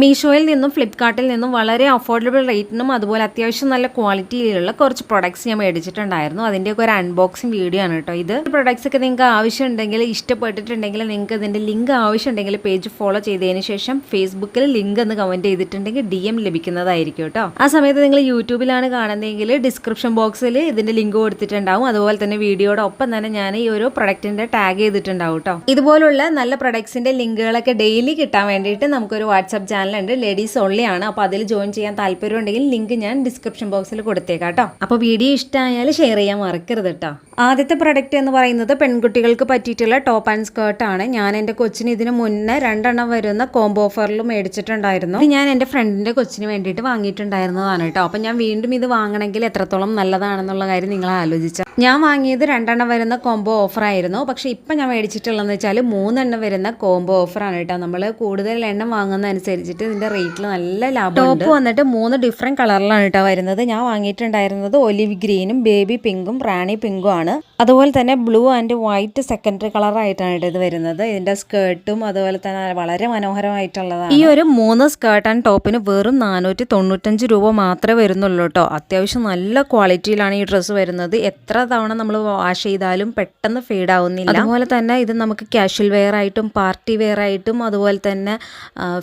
മീഷോയിൽ നിന്നും ഫ്ലിപ്കാർട്ടിൽ നിന്നും വളരെ അഫോർഡബിൾ റേറ്റിനും അതുപോലെ അത്യാവശ്യം നല്ല ക്വാളിറ്റിയിലുള്ള കുറച്ച് പ്രൊഡക്ട്സ് ഞാൻ മേടിച്ചിട്ടുണ്ടായിരുന്നു. അതിൻ്റെയൊക്കെ ഒരു അൺബോക്സിങ് വീഡിയോ ആണ് കേട്ടോ ഇത്. പ്രൊഡക്ട്സ് ഒക്കെ നിങ്ങൾക്ക് ആവശ്യമുണ്ടെങ്കിൽ, ഇഷ്ടപ്പെട്ടിട്ടുണ്ടെങ്കിൽ, നിങ്ങൾക്ക് ഇതിൻ്റെ ലിങ്ക് ആവശ്യമുണ്ടെങ്കിൽ പേജ് ഫോളോ ചെയ്തതിന് ശേഷം ഫേസ്ബുക്കിൽ ലിങ്ക് എന്ന് കമൻറ്റ് ചെയ്തിട്ടുണ്ടെങ്കിൽ DM ലഭിക്കുന്നതായിരിക്കും കേട്ടോ. ആ സമയത്ത് നിങ്ങൾ യൂട്യൂബിലാണ് കാണുന്നതെങ്കിൽ ഡിസ്ക്രിപ്ഷൻ ബോക്സിൽ ഇതിൻ്റെ ലിങ്ക് കൊടുത്തിട്ടുണ്ടാവും. അതുപോലെ തന്നെ വീഡിയോയുടെ ഒപ്പം തന്നെ ഞാൻ ഈ ഒരു പ്രൊഡക്റ്റിൻ്റെ ടാഗ് ചെയ്തിട്ടുണ്ടാവും കേട്ടോ. ഇതുപോലുള്ള നല്ല പ്രൊഡക്ട്സിൻ്റെ ലിങ്കുകളൊക്കെ ഡെയിലി കിട്ടാൻ വേണ്ടിയിട്ട് നമുക്കൊരു വാട്സാപ്പ് ചാനലുണ്ട്, ലേഡീസ് ഓൺലി ആണ്. അപ്പോൾ അതിൽ ജോയിൻ ചെയ്യാൻ താല്പര്യം ഉണ്ടെങ്കിൽ ലിങ്ക് ഞാൻ ഡിസ്ക്രിപ്ഷൻ ബോക്സിൽ കൊടുത്തേക്കാം കേട്ടോ. അപ്പോൾ വീഡിയോ ഇഷ്ടമായാൽ ഷെയർ ചെയ്യാൻ മറക്കരുത് കേട്ടോ. ആദ്യത്തെ പ്രൊഡക്റ്റ് എന്ന് പറയുന്നത് പെൺകുട്ടികൾക്ക് പറ്റിയിട്ടുള്ള ടോപ്പ് ആൻഡ് സ്കേർട്ട് ആണ്. ഞാൻ എൻ്റെ കൊച്ചിന് ഇതിന് മുന്നേ 2 എണ്ണം വരുന്ന കോംബോ ഓഫറിൽ മേടിച്ചിട്ടുണ്ടായിരുന്നു. ഇത് ഞാൻ എൻ്റെ ഫ്രണ്ടിൻ്റെ കൊച്ചിന് വേണ്ടിയിട്ട് വാങ്ങിയിട്ടുണ്ടായിരുന്നതാണ് കേട്ടോ. അപ്പം ഞാൻ വീണ്ടും ഇത് വാങ്ങണമെങ്കിൽ എത്രത്തോളം നല്ലതാണെന്നുള്ള കാര്യം നിങ്ങൾ ആലോചിച്ചാൽ, ഞാൻ വാങ്ങിയത് 2 എണ്ണം വരുന്ന കോംബോ ഓഫർ ആയിരുന്നു. പക്ഷേ ഇപ്പം ഞാൻ മേടിച്ചിട്ടുള്ളതെന്ന് വെച്ചാൽ 3 എണ്ണം വരുന്ന കോംബോ ഓഫറാണ് കേട്ടോ. നമ്മൾ കൂടുതൽ എണ്ണം വാങ്ങുന്ന അനുസരിച്ചിട്ട് ഇതിൻ്റെ റേറ്റിൽ നല്ല ലാഭം. ടോപ്പ് വന്നിട്ട് 3 ഡിഫറെൻറ്റ് കളറിലാണ് കേട്ടോ വരുന്നത്. ഞാൻ വാങ്ങിയിട്ടുണ്ടായിരുന്നത് ഒലിവ് ഗ്രീനും ബേബി പിങ്കും റാണി പിങ്കും ആണ്. അതുപോലെ തന്നെ ബ്ലൂ ആൻഡ് വൈറ്റ് സെക്കൻഡറി കളറായിട്ടാണ് ഇത് വരുന്നത്. ഇതിൻ്റെ സ്കേർട്ടും അതുപോലെ തന്നെ വളരെ മനോഹരമായിട്ടുള്ളതാണ്. ഈ ഒരു 3 സ്കേർട്ട് ആൻഡ് ടോപ്പിന് വെറും 495 രൂപ മാത്രമേ വരുന്നുള്ളൂ കേട്ടോ. അത്യാവശ്യം നല്ല ക്വാളിറ്റിയിലാണ് ഈ ഡ്രസ്സ് വരുന്നത്. എത്ര തവണ നമ്മൾ വാഷ് ചെയ്താലും പെട്ടെന്ന് ഫെയ്ഡ് ആവുന്നില്ല. അതുപോലെ തന്നെ ഇത് നമുക്ക് കാഷ്വൽ വെയർ ആയിട്ടും പാർട്ടി വെയർ ആയിട്ടും അതുപോലെ തന്നെ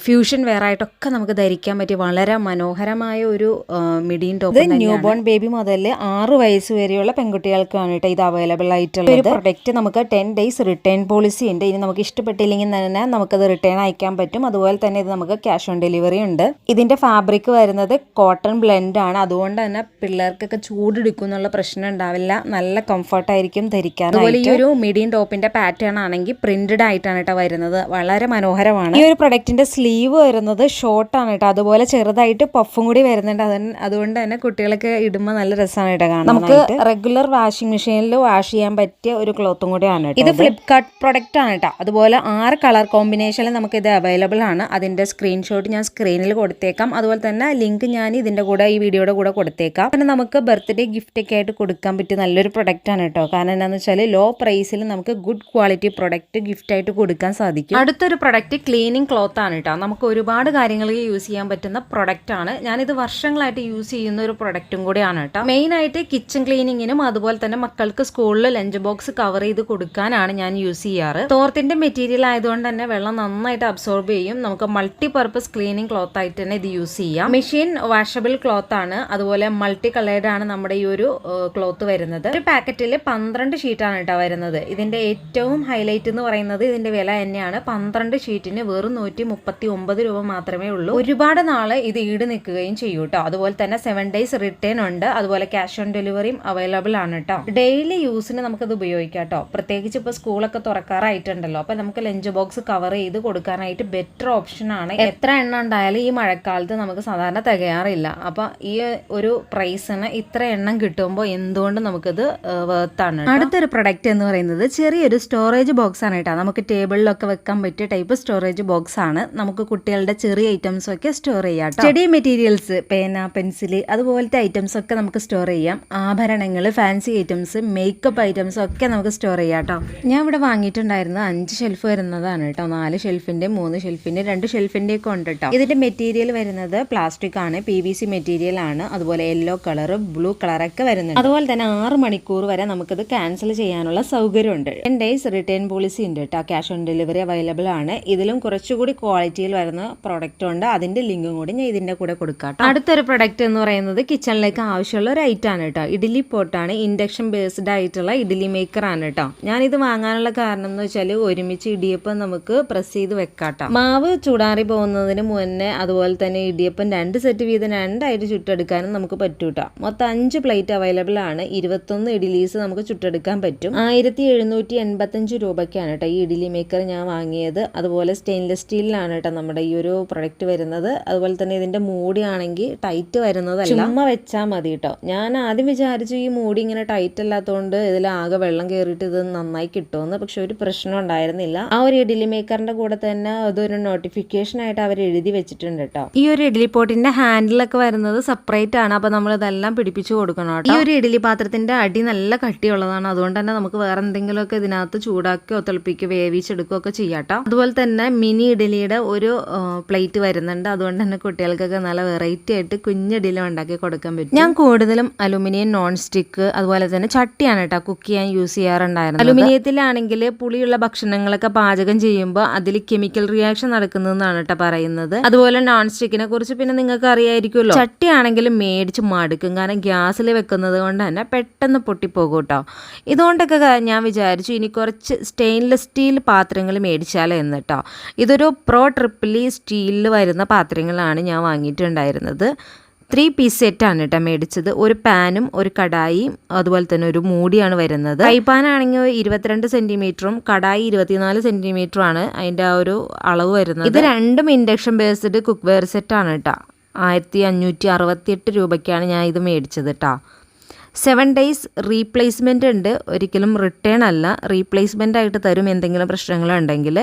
ഫ്യൂഷൻ വെയർ ആയിട്ടൊക്കെ നമുക്ക് ധരിക്കാൻ പറ്റിയ വളരെ മനോഹരമായ ഒരു മിഡിയും ടോപ്പ്. ന്യൂ ബോൺ ബേബി മുതൽ 6 വയസ്സ് വരെയുള്ള പെൺകുട്ടികൾക്കാണ് കേട്ടോ ഇത് അവൈലബിൾ ആയിട്ടുള്ളത്. ഒരു പ്രൊഡക്റ്റ് നമുക്ക് 10 ഡേയ്സ് റിട്ടേൺ പോളിസി ഉണ്ട്. ഇനി നമുക്ക് ഇഷ്ടപ്പെട്ടില്ലെങ്കിൽ തന്നെ നമുക്കത് റിട്ടേൺ അയക്കാൻ പറ്റും. അതുപോലെ തന്നെ ഇത് നമുക്ക് ക്യാഷ് ഓൺ ഡെലിവറി ഉണ്ട്. ഇതിന്റെ ഫാബ്രിക് വരുന്നത് കോട്ടൺ ബ്ലെൻഡ് ആണ്. അതുകൊണ്ട് തന്നെ പിള്ളേർക്കൊക്കെ ചൂടെടുക്കും എന്നുള്ള പ്രശ്നം ഉണ്ടാവില്ല. നല്ല കംഫർട്ടായിരിക്കും ധരിക്കാൻ. അതുപോലെ ഈ ഒരു മിഡിയും ടോപ്പിന്റെ പാറ്റേൺ ആണെങ്കിൽ പ്രിന്റഡ് ആയിട്ടാണ് കേട്ടോ വരുന്നത്. വളരെ മനോഹരമാണ്. ഈ ഒരു പ്രൊഡക്റ്റിന്റെ സ്ലീവ് വരുന്നത് ഷോർട്ടാണ് കേട്ടോ. അതുപോലെ ചെറുതായിട്ട് പഫും കൂടി വരുന്നുണ്ട്. അതുകൊണ്ട് തന്നെ കുട്ടികളൊക്കെ ഇടുമ്പോൾ നല്ല രസമാണ് കേട്ടോ കാണാൻ. നമുക്ക് റെഗുലർ വാഷിംഗ് മെഷീനിൽ വാഷ് ചെയ്യാൻ പറ്റിയ ഒരു ക്ലോത്തും കൂടിയാണ് കേട്ടോ. ഇത് ഫ്ലിപ്കാർട്ട് പ്രൊഡക്റ്റ് ആണ് കേട്ടോ. അതുപോലെ 6 കളർ കോമ്പിനേഷനിൽ നമുക്ക് ഇത് അവൈലബിൾ ആണ്. അതിന്റെ സ്ക്രീൻഷോട്ട് ഞാൻ സ്ക്രീനിൽ കൊടുത്തേക്കാം. അതുപോലെ തന്നെ ലിങ്ക് ഞാൻ ഇതിന്റെ കൂടെ ഈ വീഡിയോയുടെ കൂടെ കൊടുത്തേക്കാം. പിന്നെ നമുക്ക് ബർത്ത്ഡേ ഗിഫ്റ്റ് ഒക്കെ ആയിട്ട് കൊടുക്കാൻ പറ്റിയ നല്ലൊരു പ്രൊഡക്റ്റ് ആണ് കേട്ടോ. കാരണം എന്താണെന്ന് വെച്ചാൽ ലോ പ്രൈസിൽ നമുക്ക് ഗുഡ് ക്വാളിറ്റി പ്രൊഡക്റ്റ് ഗിഫ്റ്റ് ആയിട്ട് കൊടുക്കാൻ സാധിക്കും. അടുത്തൊരു പ്രൊഡക്റ്റ് ക്ലീനിങ് ക്ലോത്ത് ആണ് കേട്ടോ. നമുക്ക് ഒരുപാട് കാര്യങ്ങൾക്ക് യൂസ് ചെയ്യാൻ പറ്റുന്ന പ്രൊഡക്റ്റ് ആണ്. ഞാനിത് വർഷങ്ങളായിട്ട് യൂസ് ചെയ്യുന്ന ഒരു പ്രൊഡക്റ്റും കൂടിയാണ് കേട്ടോ. മെയിൻ ആയിട്ട് കിച്ചൺ ക്ലീനിങ്ങിനും അതുപോലെ തന്നെ മക്കൾക്ക് സ്കൂളിൽ ലഞ്ച് ബോക്സ് കവർ ചെയ്ത് കൊടുക്കാനാണ് ഞാൻ യൂസ് ചെയ്യാറ്. തോർത്തിന്റെ മെറ്റീരിയൽ ആയതുകൊണ്ട് തന്നെ വെള്ളം നന്നായിട്ട് അബ്സോർബ് ചെയ്യും. നമുക്ക് മൾട്ടി പർപ്പസ് ക്ലീനിങ് ക്ലോത്ത് ആയിട്ട് തന്നെ ഇത് യൂസ് ചെയ്യാം. മെഷീൻ വാഷബിൾ ക്ലോത്ത് ആണ്. അതുപോലെ മൾട്ടി കളേർഡ് ആണ് നമ്മുടെ ഈ ഒരു ക്ലോത്ത് വരുന്നത്. ഒരു പാക്കറ്റിൽ 12 ഷീറ്റാണ് കേട്ടോ വരുന്നത്. ഇതിന്റെ ഏറ്റവും ഹൈലൈറ്റ് എന്ന് പറയുന്നത് ഇതിന്റെ വില തന്നെയാണ്. 12 ഷീറ്റിന് വെറും 139 രൂപ മാത്രമേ ഉള്ളൂ. ഒരുപാട് നാള് ഇത് ഈട് നിൽക്കുകയും ചെയ്യും കേട്ടോ. അതുപോലെ തന്നെ 7 ഡേയ്സ് റിട്ടേൺ ഉണ്ട്. അതുപോലെ ക്യാഷ് ഓൺ ഡെലിവറിയും അവൈലബിൾ ആണ് കേട്ടോ. ഡെയിലി യൂസിന് നമുക്കത് ഉപയോഗിക്കാം കേട്ടോ. പ്രത്യേകിച്ച് ഇപ്പോൾ സ്കൂളൊക്കെ തുറക്കാറായിട്ടുണ്ടല്ലോ. അപ്പൊ നമുക്ക് ലഞ്ച് ബോക്സ് കവർ ചെയ്ത് കൊടുക്കാനായിട്ട് ബെറ്റർ ഓപ്ഷൻ ആണ്. എത്ര എണ്ണം ഉണ്ടായാലും ഈ മഴക്കാലത്ത് നമുക്ക് സാധാരണ തികയാറില്ല. അപ്പൊ ഈ ഒരു പ്രൈസിന് ഇത്ര എണ്ണം കിട്ടുമ്പോൾ എന്തുകൊണ്ട് നമുക്കത് വേർത്താണ്. അടുത്തൊരു പ്രൊഡക്റ്റ് എന്ന് പറയുന്നത് ചെറിയൊരു സ്റ്റോറേജ് ബോക്സ് ആണ് കേട്ടോ. നമുക്ക് ടേബിളിലൊക്കെ വെക്കാൻ പറ്റിയ ടൈപ്പ് സ്റ്റോറേജ് ബോക്സ് ആണ്. നമുക്ക് കുട്ടികളുടെ ചെറിയ ഐറ്റംസ് ഒക്കെ സ്റ്റോർ ചെയ്യാം. സ്റ്റഡി മെറ്റീരിയൽസ്, പേന, പെൻസിൽ അതുപോലത്തെ ഐറ്റംസ് ഒക്കെ നമുക്ക് സ്റ്റോർ ചെയ്യാം. ആഭരണങ്ങൾ, ഫാൻസി ഐറ്റംസ്, മേക്കപ്പ് ഐറ്റംസ് ഒക്കെ നമുക്ക് സ്റ്റോർ ചെയ്യാം കേട്ടോ. ഞാൻ ഇവിടെ വാങ്ങിയിട്ടുണ്ടായിരുന്നത് 5 ഷെൽഫ് വരുന്നതാണ് കേട്ടോ. 4 ഷെൽഫിന്റെ 3 ഷെൽഫിന്റെ 2 ഷെൽഫിന്റെ ഒക്കെ ഉണ്ട് കേട്ടോ. ഇതിന്റെ മെറ്റീരിയൽ വരുന്നത് പ്ലാസ്റ്റിക് ആണ്, PVC മെറ്റീരിയൽ ആണ്. അതുപോലെ യെല്ലോ കളർ, ബ്ലൂ കളർ ഒക്കെ വരുന്നുണ്ട്. അതുപോലെ തന്നെ 6 മണിക്കൂർ വരെ നമുക്കത് ക്യാൻസൽ ചെയ്യാനുള്ള സൗകര്യമുണ്ട്. 10 ഡേയ്സ് റിട്ടേൺ പോളിസി ഉണ്ട് കേട്ടോ. ക്യാഷ് ഓൺ ഡെലിവറി അവൈലബിൾ ആണ്. ഇതിലും കുറച്ചുകൂടി ക്വാളിറ്റിയിൽ വരുന്ന പ്രൊഡക്റ്റ് ഉണ്ട്. അതിന്റെ ലിങ്കും കൂടി ഞാൻ ഇതിന്റെ കൂടെ കൊടുക്കാം. അടുത്തൊരു പ്രൊഡക്റ്റ് എന്ന് പറയുന്നത് കിച്ചണിലേക്ക് ആവശ്യമുള്ള ഒരു ഐറ്റം ആണ് കേട്ടോ. ഇഡ്ഡലി പോട്ടാണ്. ഇൻഡക്ഷൻ ബേസ്ഡ് ആയിട്ടുള്ള ഇഡ്ഡലി മേക്കർ ആണ് കേട്ടോ. ഞാനിത് വാങ്ങാനുള്ള കാരണം എന്ന് വെച്ചാൽ ഒരുമിച്ച് ഇടിയപ്പം നമുക്ക് പ്രസ് ചെയ്ത് വെക്കാട്ടോ. മാവ് ചൂടാറി പോകുന്നതിന് മുന്നേ അതുപോലെ തന്നെ ഇടിയപ്പം 2 സെറ്റ് വീതം 2 ആയിട്ട് ചുട്ടെടുക്കാനും നമുക്ക് പറ്റും കേട്ടോ. മൊത്തം 5 പ്ലേറ്റ് അവൈലബിൾ ആണ്. 21 ഇഡ്ഡലീസ് നമുക്ക് ചുട്ടെടുക്കാൻ പറ്റും. 1785 രൂപയ്ക്കാണ് കേട്ടോ ഈ ഇഡ്ഡലി മേക്കർ ഞാൻ വാങ്ങിയത്. അതുപോലെ സ്റ്റെയിൻലെസ് സ്റ്റീലിലാണ് കേട്ടോ നമ്മുടെ ഈ ഒരു പ്രൊഡക്റ്റ് വരുന്നത്. അതുപോലെ തന്നെ ഇതിന്റെ മൂടി ആണെങ്കിൽ ടൈറ്റ് വരുന്നതല്ല, ചുമ്മാ വെച്ചാൽ മതി കേട്ടോ. ഞാൻ ആദ്യം വിചാരിച്ചു ഈ മൂടി ഇങ്ങനെ ടൈറ്റ് അല്ലാത്തതുകൊണ്ട് ഇതിലാകെ വെള്ളം കയറിയിട്ട് ഇത് നന്നായി കിട്ടുമെന്ന്. പക്ഷെ ഒരു പ്രശ്നം ഉണ്ടായിരുന്നില്ല. ആ ഒരു ഇഡ്ഡലി മേക്കറിന്റെ കൂടെ തന്നെ അതൊരു നോട്ടിഫിക്കേഷൻ ആയിട്ട് അവർ എഴുതി വെച്ചിട്ടുണ്ട് കേട്ടോ. ഈ ഒരു ഇഡ്ഡലി പോട്ടിന്റെ ഹാൻഡിലൊക്കെ വരുന്നത് സെപ്പറേറ്റ് ആണ്. അപ്പൊ നമ്മൾ ഇതെല്ലാം പിടിപ്പിച്ചു കൊടുക്കണം കേട്ടോ. ഈ ഒരു ഇഡ്ഡലി പാത്രത്തിന്റെ അടി നല്ല കട്ടിയുള്ളതാണ്. അതുകൊണ്ട് തന്നെ നമുക്ക് വേറെ എന്തെങ്കിലുമൊക്കെ ഇതിനകത്ത് ചൂടാക്കുകയോ തിളപ്പിക്കുകയോ വേവിച്ചെടുക്കുകയൊക്കെ ചെയ്യാട്ടോ. അതുപോലെ തന്നെ മിനി ഇഡലിയുടെ ഒരു പ്ലേറ്റ് വരുന്നുണ്ട്. അതുകൊണ്ട് തന്നെ കുട്ടികൾക്കൊക്കെ നല്ല വെറൈറ്റി ആയിട്ട് കുഞ്ഞിഡലി ഉണ്ടാക്കി കൊടുക്കാൻ പറ്റും. ഞാൻ കൂടുതലും അലുമിനിയം നോൺ സ്റ്റിക്ക് അതുപോലെ തന്നെ ചട്ടിയാണ് കേട്ടോ കുക്ക് ചെയ്യാൻ യൂസ് ചെയ്യാറുണ്ടായിരുന്നത്. അലുമിനിയത്തിലാണെങ്കിൽ പുളിയുള്ള ഭക്ഷണങ്ങളൊക്കെ പാചകം ചെയ്യുമ്പോൾ അതിൽ കെമിക്കൽ റിയാക്ഷൻ നടക്കുന്നതെന്നാണ് കേട്ടോ പറയുന്നത്. അതുപോലെ നോൺ സ്റ്റിക്കിനെ കുറിച്ച് പിന്നെ നിങ്ങൾക്ക് അറിയായിരിക്കുമല്ലോ. ചട്ടിയാണെങ്കിലും മേടിച്ച് മടുക്കും, കാരണം ഗ്യാസിൽ വെക്കുന്നത് കൊണ്ട് തന്നെ പെട്ടെന്ന് പൊട്ടിപ്പോകും കേട്ടോ. ഇതുകൊണ്ടൊക്കെ ഞാൻ വിചാരിച്ചു ഇനി കുറച്ച് സ്റ്റെയിൻലെസ് സ്റ്റീൽ പാത്രങ്ങൾ മേടിച്ചാലോ എന്ന് കേട്ടോ. ഇതൊരു പ്രോ ട്രിപ്പിളി സ്റ്റീലിൽ വരുന്ന പാത്രങ്ങളാണ് ഞാൻ വാങ്ങിയിട്ടുണ്ടായിരുന്നത്. 3 പീസ് സെറ്റാണ് കേട്ടോ മേടിച്ചത്. ഒരു പാനും ഒരു കടായിയും അതുപോലെ തന്നെ ഒരു മൂടിയാണ് വരുന്നത്. കൈപ്പാനാണെങ്കിൽ 22 സെൻറ്റിമീറ്ററും കടായി 24 സെൻറ്റിമീറ്ററുമാണ് അതിൻ്റെ ആ ഒരു അളവ് വരുന്നത്. ഇത് രണ്ടും ഇൻഡക്ഷൻ ബേസ്ഡ് കുക്ക് വെയർ സെറ്റാണ് കേട്ടോ. 1568 രൂപയ്ക്കാണ് ഞാൻ ഇത് മേടിച്ചത് കേട്ടോ. 7 days റീപ്ലേസ്മെൻ്റ് ഉണ്ട്, ഒരിക്കലും റിട്ടേൺ അല്ല, റീപ്ലേസ്മെൻ്റ് ആയിട്ട് തരും എന്തെങ്കിലും പ്രശ്നങ്ങളുണ്ടെങ്കിൽ.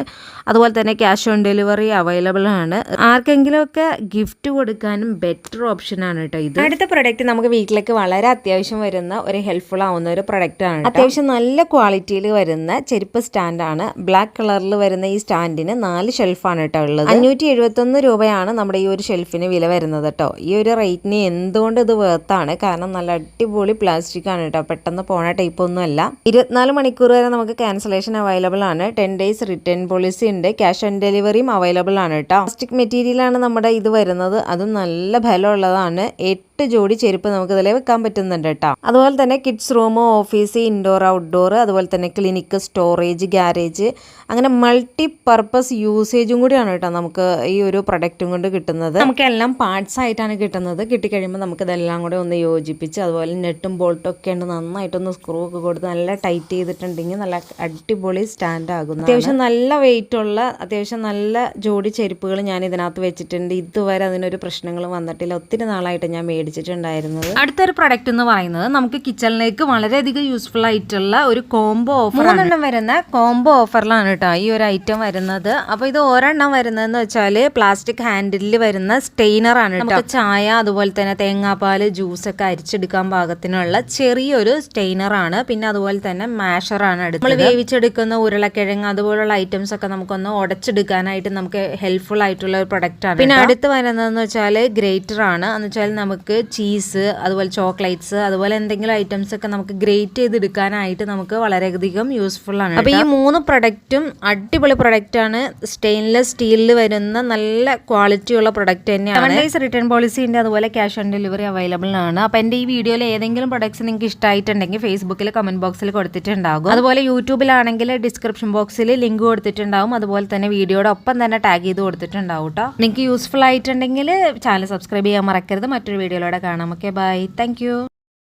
അതുപോലെ തന്നെ ക്യാഷ് ഓൺ ഡെലിവറി അവൈലബിൾ ആണ്. ആർക്കെങ്കിലുമൊക്കെ ഗിഫ്റ്റ് കൊടുക്കാനും ബെറ്റർ ഓപ്ഷനാണ് കേട്ടോ ഇത്. അടുത്ത പ്രൊഡക്റ്റ് നമുക്ക് വീട്ടിലേക്ക് വളരെ അത്യാവശ്യം വരുന്ന ഒരു ഹെൽപ്ഫുൾ ആവുന്ന ഒരു പ്രൊഡക്റ്റാണ്. അത്യാവശ്യം നല്ല ക്വാളിറ്റിയിൽ വരുന്ന ചെരുപ്പ് സ്റ്റാൻഡാണ്. ബ്ലാക്ക് കളറിൽ വരുന്ന ഈ സ്റ്റാൻഡിന് 4 ഷെൽഫാണ് കേട്ടോ ഉള്ളത്. 571 രൂപയാണ് നമ്മുടെ ഈ ഒരു ഷെൽഫിന് വില വരുന്നത് കേട്ടോ. ഈ ഒരു റേറ്റിന് എന്തുകൊണ്ട് ഇത് വേർത്താണ്, കാരണം നല്ല അടിപൊളി പ്ലാസ്റ്റിക് ആണ് കേട്ടോ, പെട്ടെന്ന് പോണ ടൈപ്പ് ഒന്നും അല്ല. 24 മണിക്കൂർ വരെ നമുക്ക് ക്യാൻസലേഷൻ അവൈലബിൾ ആണ്. 10 days റിട്ടേൺ പോളിസി ഉണ്ട്. ക്യാഷ് ഓൺ ഡെലിവറിയും അവൈലബിൾ ആണ് കേട്ടോ. പ്ലാസ്റ്റിക് മെറ്റീരിയലാണ് നമ്മുടെ ഇത് വരുന്നത്. അതും നല്ല ബലമുള്ളതാണ്. 8 ജോഡി ചെരുപ്പ് നമുക്ക് ഇതിൽ വെക്കാൻ പറ്റുന്നുണ്ട് കേട്ടോ. അതുപോലെ തന്നെ kids room, office, indoor outdoor, അതുപോലെ തന്നെ ക്ലിനിക്ക്, സ്റ്റോറേജ്, ഗ്യാരേജ്, അങ്ങനെ മൾട്ടി പർപ്പസ് യൂസേജും കൂടിയാണ് കേട്ടോ നമുക്ക് ഈ ഒരു പ്രൊഡക്റ്റും കൊണ്ട് കിട്ടുന്നത്. നമുക്കെല്ലാം പാർട്സ് ആയിട്ടാണ് കിട്ടുന്നത്. കിട്ടിക്കഴിയുമ്പോൾ നമുക്കിതെല്ലാം കൂടെ ഒന്ന് യോജിപ്പിച്ച് അതുപോലെ നെട്ടും ബോൾട്ടും ഒക്കെ ഉണ്ട് നന്നായിട്ടൊന്ന് സ്ക്രൂ ഒക്കെ കൊടുത്ത് നല്ല ടൈറ്റ് ചെയ്തിട്ടുണ്ടെങ്കിൽ നല്ല അടിപൊളി സ്റ്റാൻഡ് ആകുന്നു. അത്യാവശ്യം നല്ല വെയിറ്റ് ഉള്ള അത്യാവശ്യം നല്ല ജോഡി ചെരുപ്പുകൾ ഞാൻ ഇതിനകത്ത് വെച്ചിട്ടുണ്ട്. ഇതുവരെ അതിനൊരു പ്രശ്നങ്ങളും വന്നിട്ടില്ല. ഒത്തിരി നാളായിട്ട് ഞാൻ മേടിച്ചിട്ടുണ്ടായിരുന്നത്. അടുത്തൊരു പ്രൊഡക്റ്റ് എന്ന് പറയുന്നത് നമുക്ക് കിച്ചണിലേക്ക് വളരെയധികം യൂസ്ഫുൾ ആയിട്ടുള്ള ഒരു കോംബോ ഓഫർ, 3 എണ്ണം വരുന്ന കോംബോ ഓഫറിലാണ് കേട്ടോ ഈ ഒരു ഐറ്റം വരുന്നത്. അപ്പോൾ ഇത് ഒരെണ്ണം വരുന്നതെന്ന് വെച്ചാൽ പ്ലാസ്റ്റിക് ഹാൻഡിലിൽ വരുന്ന സ്റ്റെയിനർ ആണ് കേട്ടോ. ചായ അതുപോലെ തന്നെ തേങ്ങാപ്പാൽ ജ്യൂസൊക്കെ അരിച്ചെടുക്കാൻ പാകത്തിനുള്ള ചെറിയൊരു സ്റ്റെയിനർ ആണ്. പിന്നെ അതുപോലെ തന്നെ മാഷറാണ് എടുത്തത്. നമ്മൾ വേവിച്ചെടുക്കുന്ന ഉരുളക്കിഴങ്ങ് അതുപോലുള്ള ഐറ്റംസ് ഒക്കെ നമുക്കൊന്ന് ഉടച്ചെടുക്കാനായിട്ട് നമുക്ക് ഹെൽപ്ഫുൾ ആയിട്ടുള്ള ഒരു പ്രൊഡക്റ്റ് ആണ്. പിന്നെ അടുത്ത് വരുന്നതെന്ന് വെച്ചാൽ ഗ്രേറ്റർ ആണ്. എന്ന് വെച്ചാൽ നമുക്ക് ചീസ് അതുപോലെ ചോക്ലേറ്റ്സ് അതുപോലെ എന്തെങ്കിലും ഐറ്റംസ് ഒക്കെ നമുക്ക് ഗ്രേറ്റ് ചെയ്തെടുക്കാനായിട്ട് നമുക്ക് വളരെയധികം യൂസ്ഫുൾ ആണ്. അപ്പോൾ ഈ 3 പ്രൊഡക്റ്റും അടിപൊളി പ്രൊഡക്റ്റ് ആണ്. സ്റ്റെയിൻലെസ് സ്റ്റീലിൽ വരുന്ന നല്ല ക്വാളിറ്റി ഉള്ള പ്രൊഡക്റ്റ് തന്നെയാണ്. 7 days റിട്ടേൺ പോളിസി ഉണ്ട്. അതുപോലെ ക്യാഷ് ഓൺ ഡെലിവറി അവൈലബിൾ ആണ്. അപ്പോൾ എൻ്റെ ഈ വീഡിയോയിൽ ഏതെങ്കിലും പ്രൊഡക്ട്സ് നിങ്ങൾക്ക് ഇഷ്ടമായിട്ടുണ്ടെങ്കിൽ ഫേസ്ബുക്കിൽ കമന്റ് ബോക്സിൽ കൊടുത്തിട്ടുണ്ടാകും. അതുപോലെ യൂട്യൂബിലാണെങ്കിൽ ഡിസ്ക്രിപ്ഷൻ ബോക്സിൽ ലിങ്ക് കൊടുത്തിട്ടുണ്ടാവും. അതുപോലെ തന്നെ വീഡിയോയുടെ ഒപ്പം തന്നെ ടാഗ് ചെയ്ത് കൊടുത്തിട്ടുണ്ടാവും കേട്ടോ. നിങ്ങൾക്ക് യൂസ്ഫുൾ ആയിട്ടുണ്ടെങ്കിൽ ചാനൽ സബ്സ്ക്രൈബ് ചെയ്യാൻ മറക്കരുത്. മറ്റൊരു വീഡിയോയിലൂടെ കാണാം. Okay, bye, thank U.